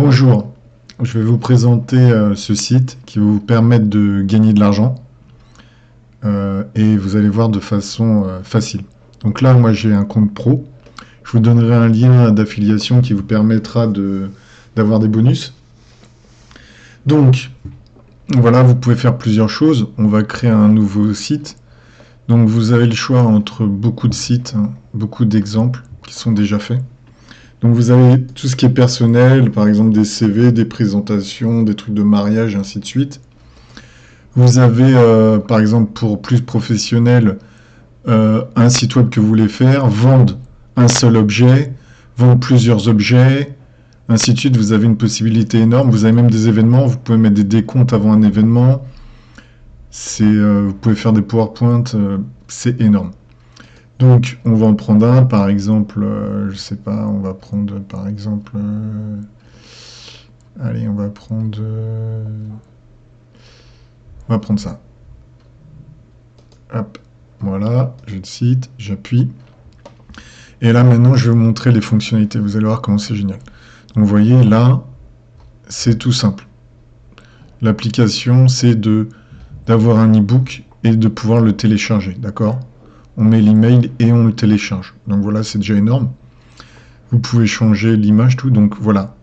Bonjour, je vais vous présenter ce site qui va vous permettre de gagner de l'argent et vous allez voir de façon facile. Donc là, moi j'ai un compte pro. Je vous donnerai un lien d'affiliation qui vous permettra d'avoir des bonus. Donc voilà, vous pouvez faire plusieurs choses. On va créer un nouveau site. Donc vous avez le choix entre beaucoup de sites, hein, beaucoup d'exemples qui sont déjà faits. Donc vous avez tout ce qui est personnel, par exemple des CV, des présentations, des trucs de mariage, et ainsi de suite. Vous avez, par exemple, pour plus professionnel, un site web que vous voulez faire, vendre un seul objet, vendre plusieurs objets, ainsi de suite. Vous avez une possibilité énorme. Vous avez même des événements. Vous pouvez mettre des décomptes avant un événement. Vous pouvez faire des PowerPoint. C'est énorme. Donc, on va en prendre un, par exemple, je sais pas, on va prendre, par exemple, allez, on va prendre ça. Hop, voilà, je le cite, j'appuie. Et là, maintenant, je vais vous montrer les fonctionnalités. Vous allez voir comment c'est génial. Donc, vous voyez, là, c'est tout simple. L'application, c'est d'avoir un e-book et de pouvoir le télécharger, d'accord? On met l'email et on le télécharge. Donc voilà, c'est déjà énorme. Vous pouvez changer l'image, tout. Donc voilà,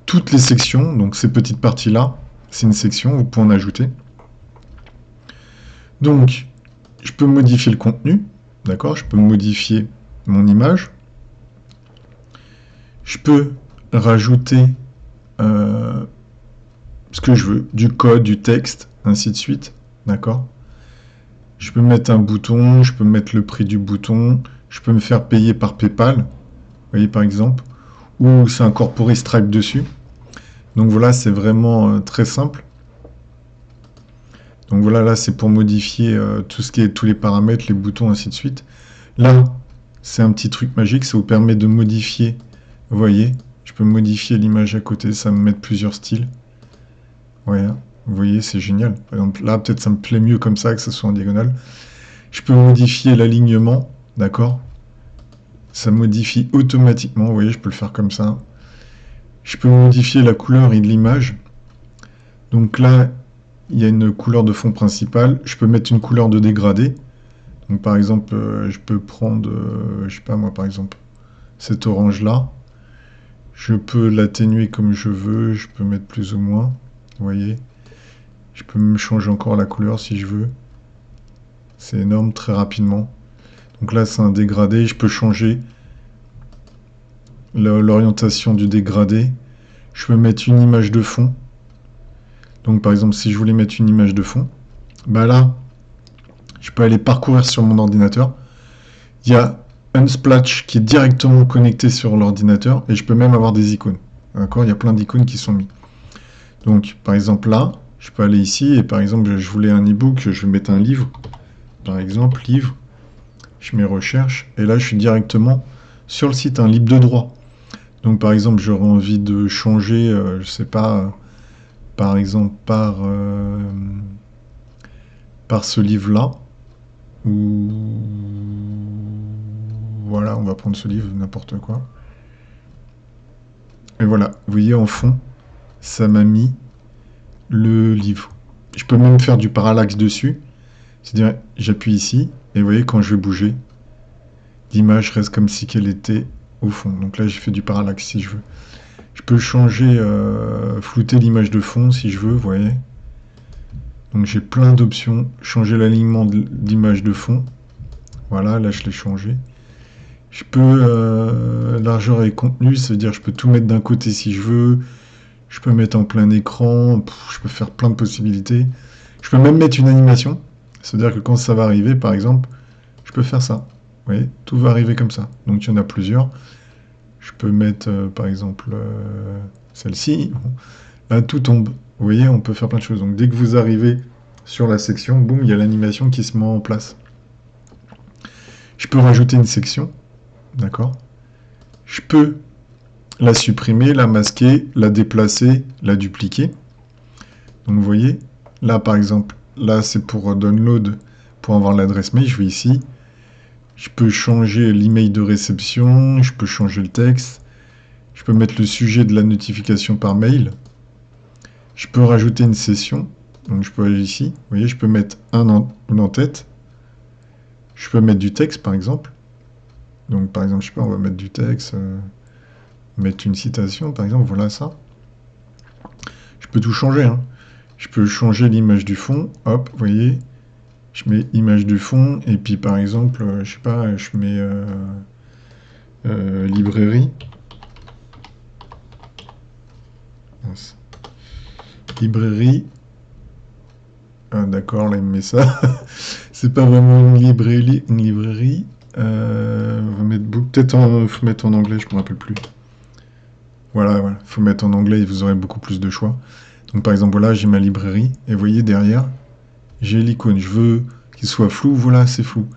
toutes les sections, donc ces petites parties-là, c'est une section, vous pouvez en ajouter. Donc, je peux modifier le contenu, d'accord? Je peux modifier mon image. Je peux rajouter ce que je veux, du code, du texte, ainsi de suite, d'accord? Je peux mettre un bouton, je peux mettre le prix du bouton, je peux me faire payer par PayPal, vous voyez par exemple, ou c'est incorporé Stripe dessus. Donc voilà, c'est vraiment très simple. Donc voilà, là c'est pour modifier tout ce qui est tous les paramètres, les boutons, ainsi de suite. Là, c'est un petit truc magique, ça vous permet de modifier, vous voyez, je peux modifier l'image à côté, ça me met plusieurs styles. Voilà. Vous voyez, c'est génial. Par exemple, là, peut-être ça me plaît mieux comme ça, que ce soit en diagonale. Je peux modifier l'alignement, d'accord? Ça modifie automatiquement, vous voyez, je peux le faire comme ça. Je peux modifier la couleur et de l'image. Donc là, il y a une couleur de fond principale. Je peux mettre une couleur de dégradé. Donc par exemple, je peux prendre, je sais pas moi, par exemple, cet orange-là. Je peux l'atténuer comme je veux, je peux mettre plus ou moins, vous voyez. Je peux même changer encore la couleur si je veux. C'est énorme, très rapidement. Donc là, c'est un dégradé. Je peux changer l'orientation du dégradé. Je peux mettre une image de fond. Donc par exemple, si je voulais mettre une image de fond, bah là, je peux aller parcourir sur mon ordinateur. Il y a Unsplash qui est directement connecté sur l'ordinateur et je peux même avoir des icônes. D'accord? Il y a plein d'icônes qui sont mises. Donc par exemple là, je peux aller ici et par exemple, je voulais un e-book, je vais mettre un livre. Par exemple, livre, je mets recherche, et là je suis directement sur le site, un livre de droit. Donc par exemple, j'aurais envie de changer, je sais pas, par exemple par ce livre-là, ou voilà, on va prendre ce livre, n'importe quoi. Et voilà, vous voyez en fond, ça m'a mis le livre. Je peux même faire du parallaxe dessus. C'est-à-dire, j'appuie ici, et vous voyez, quand je vais bouger, l'image reste comme si qu'elle était au fond. Donc là, j'ai fait du parallaxe si je veux. Je peux changer, flouter l'image de fond si je veux, vous voyez. Donc j'ai plein d'options. Changer l'alignement de l'image de fond. Voilà, là je l'ai changé. Je peux, largeur et contenu, ça veut dire je peux tout mettre d'un côté si je veux. Je peux mettre en plein écran, je peux faire plein de possibilités. Je peux même mettre une animation. C'est-à-dire que quand ça va arriver, par exemple, je peux faire ça. Vous voyez, tout va arriver comme ça. Donc il y en a plusieurs. Je peux mettre, par exemple, celle-ci. Là, tout tombe. Vous voyez, on peut faire plein de choses. Donc dès que vous arrivez sur la section, boum, il y a l'animation qui se met en place. Je peux rajouter une section. D'accord? Je peux la supprimer, la masquer, la déplacer, la dupliquer. Donc vous voyez, là par exemple, là c'est pour download, pour avoir l'adresse mail, je vais ici. Je peux changer l'email de réception, je peux changer le texte, Je peux mettre le sujet de la notification par mail. Je peux rajouter une session. Donc je peux aller ici. Vous voyez, je peux mettre une en-tête. Je peux mettre du texte, par exemple. Donc par exemple, je sais pas, on va mettre du texte. Mettre une citation, par exemple. Voilà ça. Je peux tout changer. Hein. Je peux changer l'image du fond. Hop, vous voyez. Je mets image du fond. Et puis par exemple, je sais pas, je mets librairie. Librairie. Ah, d'accord, là il me met ça. C'est pas vraiment une librairie. On va mettre peut-être faut mettre en anglais, je me rappelle plus. Voilà, faut mettre en anglais et vous aurez beaucoup plus de choix. Donc par exemple, voilà, j'ai ma librairie et vous voyez derrière, j'ai l'icône. Je veux qu'il soit flou, voilà, c'est flou.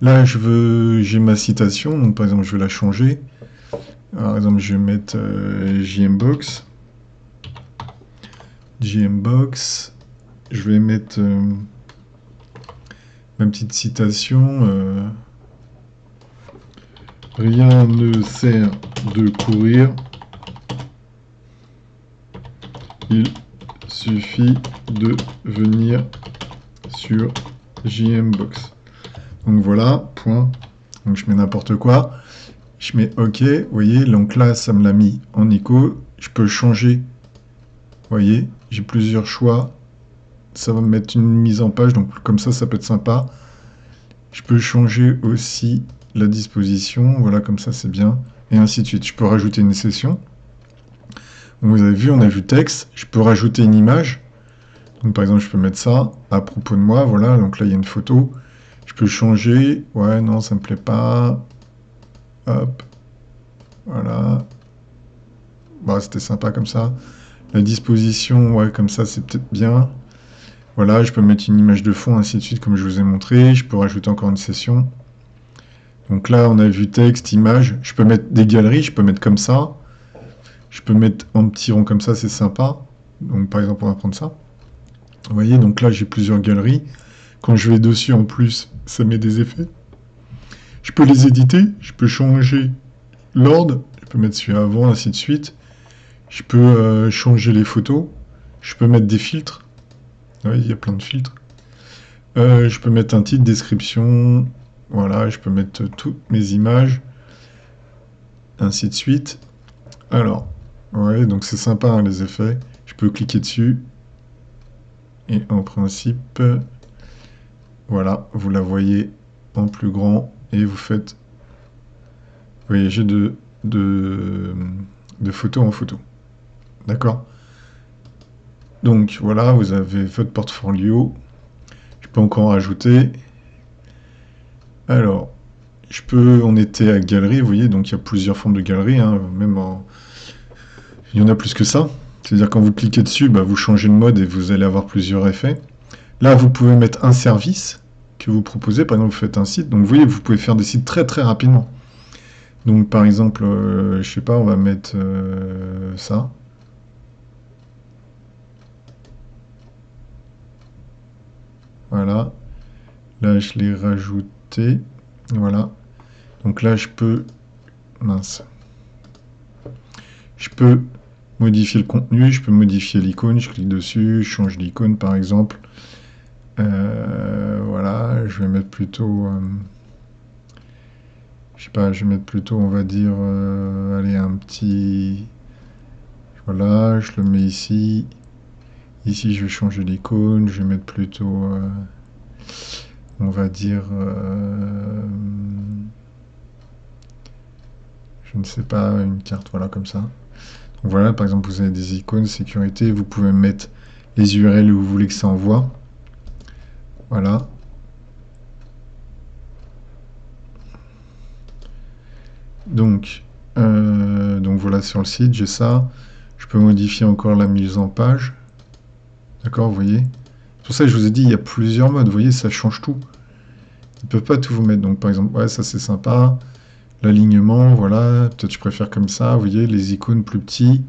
Là, j'ai ma citation, donc par exemple, je vais la changer. Par exemple, je vais mettre JMBox. JMBox. Je vais mettre ma petite citation. Rien ne sert de courir. Il suffit de venir sur JMBox. Donc voilà, point. Donc je mets n'importe quoi. Je mets OK. Vous voyez, donc là, ça me l'a mis en ICO. Je peux changer. Vous voyez, j'ai plusieurs choix. Ça va me mettre une mise en page. Donc comme ça peut être sympa. Je peux changer aussi la disposition. Voilà, comme ça, c'est bien. Et ainsi de suite. Je peux rajouter une session. Donc vous avez vu, on a vu texte. Je peux rajouter une image. Donc par exemple, je peux mettre ça à propos de moi. Voilà, donc là, il y a une photo. Je peux changer. Ouais, non, ça me plaît pas. Hop. Voilà. Bah, c'était sympa comme ça. La disposition, ouais, comme ça, c'est peut-être bien. Voilà, je peux mettre une image de fond, ainsi de suite, comme je vous ai montré. Je peux rajouter encore une session. Donc là, on a vu texte, image. Je peux mettre des galeries, je peux mettre comme ça. Je peux mettre en petit rond comme ça, c'est sympa. Donc par exemple, on va prendre ça. Vous voyez, donc là, j'ai plusieurs galeries. Quand je vais dessus, en plus, ça met des effets. Je peux les éditer, je peux changer l'ordre, je peux mettre celui avant, ainsi de suite. Je peux changer les photos. Je peux mettre des filtres. Oui, il y a plein de filtres. Je peux mettre un titre, description. Voilà, je peux mettre toutes mes images. Ainsi de suite. Alors, ouais, donc c'est sympa hein, les effets. Je peux cliquer dessus. Et en principe, voilà, vous la voyez en plus grand. Et vous faites voyager de photo en photo. D'accord? Donc voilà, vous avez votre portfolio. Je peux encore rajouter. Alors, on était à galerie, vous voyez, donc il y a plusieurs formes de galerie, hein, il y en a plus que ça. C'est-à-dire quand vous cliquez dessus, bah, vous changez de mode et vous allez avoir plusieurs effets. Là, vous pouvez mettre un service que vous proposez. Par exemple, vous faites un site. Donc vous voyez, vous pouvez faire des sites très très rapidement. Donc par exemple, je sais pas, on va mettre ça. Voilà. Là, je l'ai rajouté. Voilà. Donc là, je peux... Mince. Je peux modifier le contenu, je peux modifier l'icône, je clique dessus, je change l'icône par exemple. Voilà, je vais mettre plutôt... je sais pas, je vais mettre plutôt, on va dire, allez, un petit... Voilà, je le mets ici. Ici, je vais changer l'icône, je vais mettre plutôt... on va dire... je ne sais pas, une carte, voilà, comme ça. Donc voilà, par exemple, vous avez des icônes, sécurité, vous pouvez mettre les URL où vous voulez que ça envoie. Voilà. Donc voilà, sur le site, j'ai ça. Je peux modifier encore la mise en page. D'accord, vous voyez. C'est pour ça que je vous ai dit, il y a plusieurs modes. Vous voyez, ça change tout. Ils ne peuvent pas tout vous mettre. Donc par exemple, ouais, ça c'est sympa. L'alignement, voilà. Peut-être je préfère comme ça. Vous voyez, les icônes plus petits.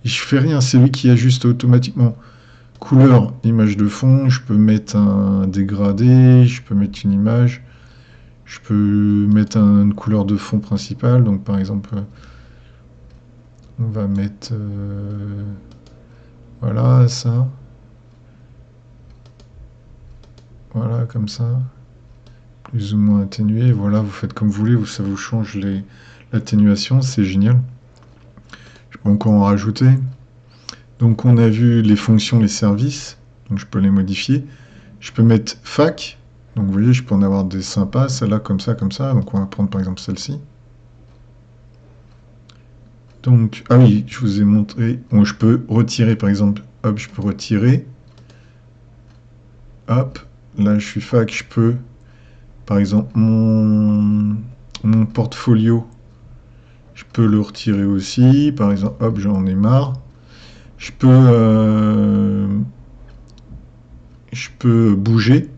Et je fais rien, c'est lui qui ajuste automatiquement. Couleur, image de fond. Je peux mettre un dégradé. Je peux mettre une image. Je peux mettre une couleur de fond principale. Donc par exemple, On va mettre... voilà, ça. Voilà, comme ça. Plus ou moins atténué. Voilà, vous faites comme vous voulez. Ça vous change l'atténuation. C'est génial. Je peux encore en rajouter. Donc, on a vu les fonctions, les services. Donc, je peux les modifier. Je peux mettre fac. Donc, vous voyez, je peux en avoir des sympas. Celle-là, comme ça, comme ça. Donc, on va prendre par exemple celle-ci. Donc, ah oui, je vous ai montré. Bon, je peux retirer, par exemple. Hop, je peux retirer. Hop, là, je suis fac. Je peux, par exemple, mon portfolio. Je peux le retirer aussi. Par exemple, hop, j'en ai marre. Je peux bouger.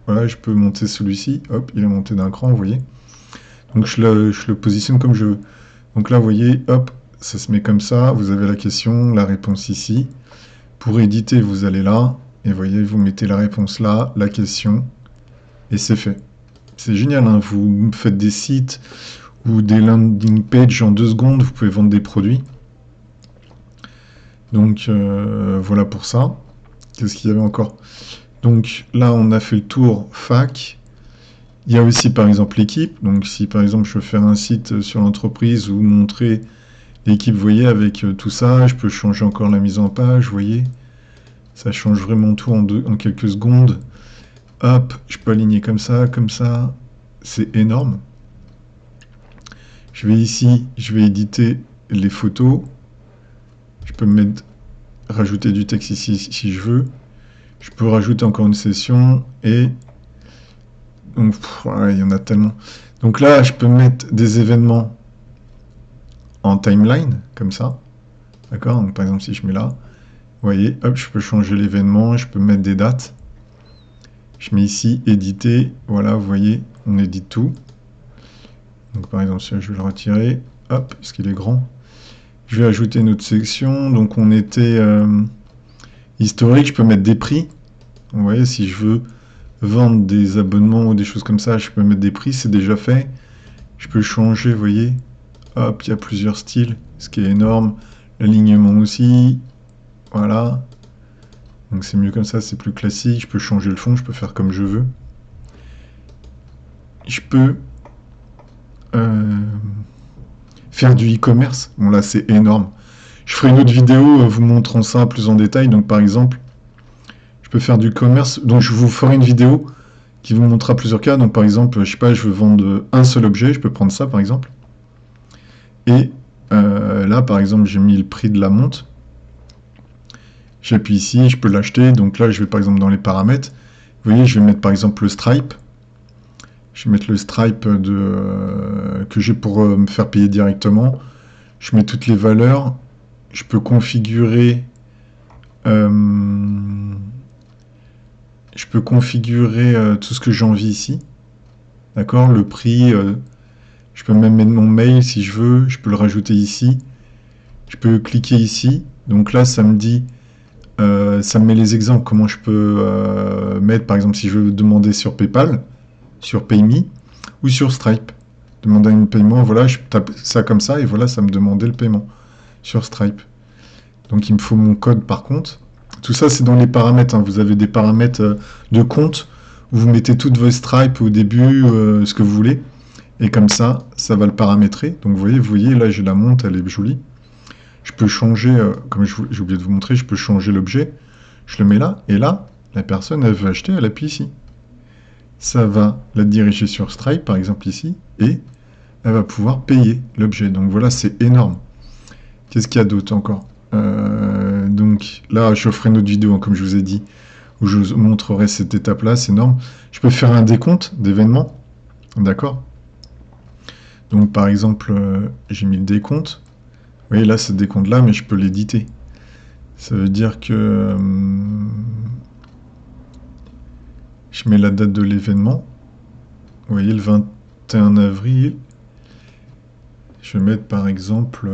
Voilà, je peux monter celui-ci. Hop, il est monté d'un cran, vous voyez. Donc, je le positionne comme je veux. Donc là, vous voyez, hop, ça se met comme ça. Vous avez la question, la réponse ici. Pour éditer, vous allez là. Et vous voyez, vous mettez la réponse là, la question. Et c'est fait. C'est génial, hein. Vous faites des sites ou des landing pages en 2 secondes. Vous pouvez vendre des produits. Donc, voilà pour ça. Qu'est-ce qu'il y avait encore? Donc là, on a fait le tour fac. Il y a aussi, par exemple, l'équipe. Donc, si, par exemple, je veux faire un site sur l'entreprise ou montrer l'équipe, vous voyez, avec tout ça, je peux changer encore la mise en page, vous voyez. Ça change vraiment tout en quelques secondes. Hop, je peux aligner comme ça, comme ça. C'est énorme. Je vais ici, je vais éditer les photos. Je peux rajouter du texte ici si je veux. Je peux rajouter encore une session et donc, ouais, il y en a tellement. Donc là, je peux mettre des événements en timeline, comme ça. D'accord? Donc par exemple, si je mets là, vous voyez, hop, je peux changer l'événement, je peux mettre des dates. Je mets ici, éditer, voilà, vous voyez, on édite tout. Donc par exemple, si je vais le retirer, hop, parce qu'il est grand. Je vais ajouter une autre section, donc on était historique, je peux mettre des prix. Vous voyez, si je veux vendre des abonnements ou des choses comme ça, je peux mettre des prix, c'est déjà fait. Je peux changer, vous voyez, hop, il y a plusieurs styles, ce qui est énorme. L'alignement aussi, voilà. Donc c'est mieux comme ça, c'est plus classique. Je peux changer le fond, je peux faire comme je veux. Je peux faire du e-commerce. Bon là c'est énorme. Je ferai une autre vidéo vous montrant ça plus en détail. Donc par exemple, je peux faire du commerce. Donc je vous ferai une vidéo qui vous montrera plusieurs cas. Donc par exemple, je sais pas, je veux vendre un seul objet. Je peux prendre ça par exemple. Et là par exemple, j'ai mis le prix de la montre. J'appuie ici, je peux l'acheter. Donc là, je vais par exemple dans les paramètres. Vous voyez, je vais mettre par exemple le Stripe. Je vais mettre le Stripe que j'ai pour me faire payer directement. Je mets toutes les valeurs. Je peux configurer tout ce que j'ai envie ici. D'accord? Le prix. Je peux même mettre mon mail si je veux. Je peux le rajouter ici. Je peux cliquer ici. Donc là, ça me dit... ça me met les exemples, comment je peux mettre, par exemple, si je veux demander sur PayPal, sur PayMe, ou sur Stripe. Demander un paiement, voilà, je tape ça comme ça, et voilà, ça me demandait le paiement sur Stripe. Donc il me faut mon code par contre. Tout ça, c'est dans les paramètres, hein. Vous avez des paramètres de compte, où vous mettez toutes vos Stripe au début, ce que vous voulez, et comme ça, ça va le paramétrer. Donc vous voyez, là j'ai la montre, elle est jolie. Je peux changer, comme j'ai oublié de vous montrer, je peux changer l'objet. Je le mets là, et là, la personne, elle veut acheter, elle appuie ici. Ça va la diriger sur Stripe, par exemple ici, et elle va pouvoir payer l'objet. Donc voilà, c'est énorme. Qu'est-ce qu'il y a d'autre encore? Donc là, je ferai une autre vidéo, hein, comme je vous ai dit, où je vous montrerai cette étape-là, c'est énorme. Je peux faire un décompte d'événements, d'accord? Donc par exemple, j'ai mis le décompte. Vous voyez, là, ce décompte-là, mais je peux l'éditer. Ça veut dire que je mets la date de l'événement. Vous voyez, le 21 avril. Je vais mettre, par exemple,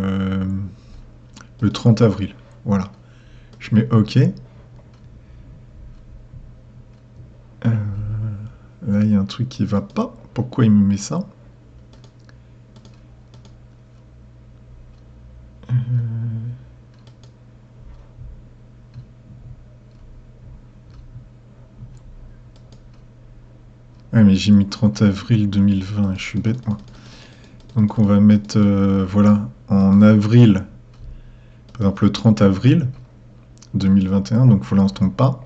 le 30 avril. Voilà. Je mets OK. Là, il y a un truc qui ne va pas. Pourquoi il me met ça? Ouais, mais j'ai mis 30 avril 2020, je suis bête, moi. Donc on va mettre, voilà, en avril, par exemple le 30 avril 2021, donc voilà, on se trompe pas.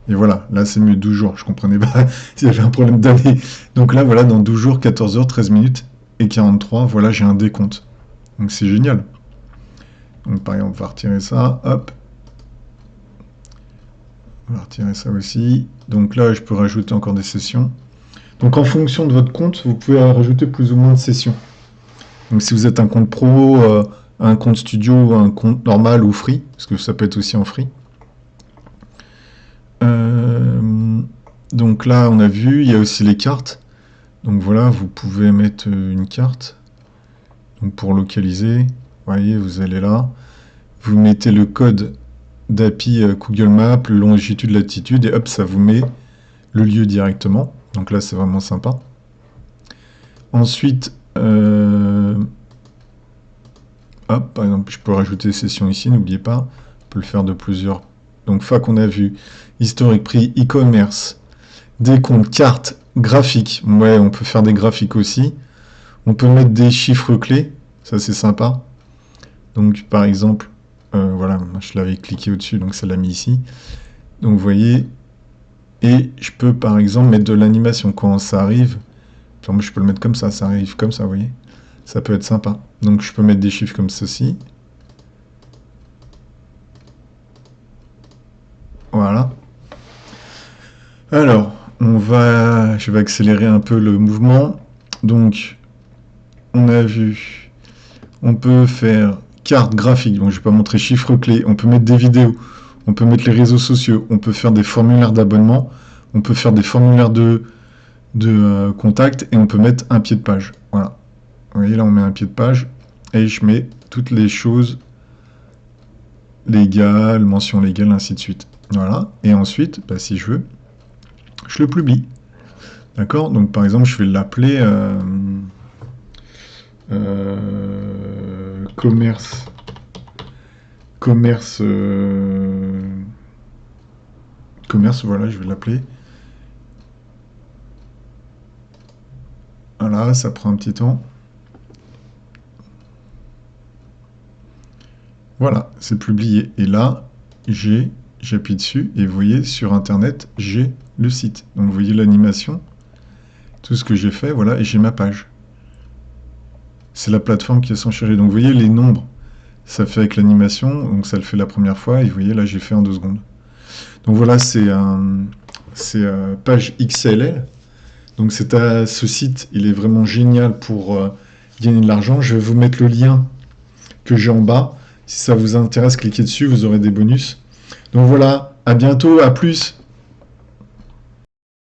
Et voilà, là c'est mieux, 12 jours, je comprenais pas s'il y avait un problème d'année. Donc là, voilà, dans 12 jours, 14 heures, 13 minutes et 43, voilà, j'ai un décompte. Donc c'est génial. Donc par exemple, on va retirer ça, hop. On va retirer ça aussi. Donc là, je peux rajouter encore des sessions. Donc en fonction de votre compte, vous pouvez rajouter plus ou moins de sessions. Donc si vous êtes un compte pro, un compte studio, un compte normal ou free, parce que ça peut être aussi en free. Donc là, on a vu, il y a aussi les cartes. Donc voilà, vous pouvez mettre une carte. Donc pour localiser, vous voyez, vous allez là. Vous mettez le code d'API Google Maps, longitude, latitude, et hop, ça vous met le lieu directement. Donc là, c'est vraiment sympa. Ensuite, hop, par exemple, je peux rajouter session ici, n'oubliez pas. On peut le faire de plusieurs. Donc, fois qu'on a vu, historique, prix, e-commerce, décompte, carte, graphique. Ouais, on peut faire des graphiques aussi. On peut mettre des chiffres clés. Ça, c'est sympa. Donc, par exemple, voilà, je l'avais cliqué au-dessus, donc ça l'a mis ici. Donc, vous voyez, et je peux, par exemple, mettre de l'animation quand ça arrive. Enfin, moi, je peux le mettre comme ça arrive comme ça, vous voyez. Ça peut être sympa. Donc, je peux mettre des chiffres comme ceci. Voilà. Alors, je vais accélérer un peu le mouvement. Donc, on a vu, on peut faire carte graphique. Donc, je vais pas montrer chiffres clés. On peut mettre des vidéos. On peut mettre les réseaux sociaux. On peut faire des formulaires d'abonnement. On peut faire des formulaires de contact et on peut mettre un pied de page. Voilà. Vous voyez, là, on met un pied de page et je mets toutes les choses légales, mention légale, ainsi de suite. Voilà. Et ensuite, bah, si je veux, je le publie. D'accord? Donc, par exemple, je vais l'appeler commerce. Commerce. Commerce, voilà, je vais l'appeler. Voilà, ça prend un petit temps. Voilà, c'est publié. Et là, j'appuie dessus et vous voyez, sur Internet, j'ai le site. Donc, vous voyez l'animation, tout ce que j'ai fait, voilà, et j'ai ma page. C'est la plateforme qui est sans charger. Donc, vous voyez les nombres, ça fait avec l'animation, donc ça le fait la première fois, et vous voyez, là, j'ai fait en 2 secondes. Donc, voilà, c'est page XLL. Donc, ce site, il est vraiment génial pour gagner de l'argent. Je vais vous mettre le lien que j'ai en bas. Si ça vous intéresse, cliquez dessus, vous aurez des bonus. Donc voilà, à bientôt, à plus.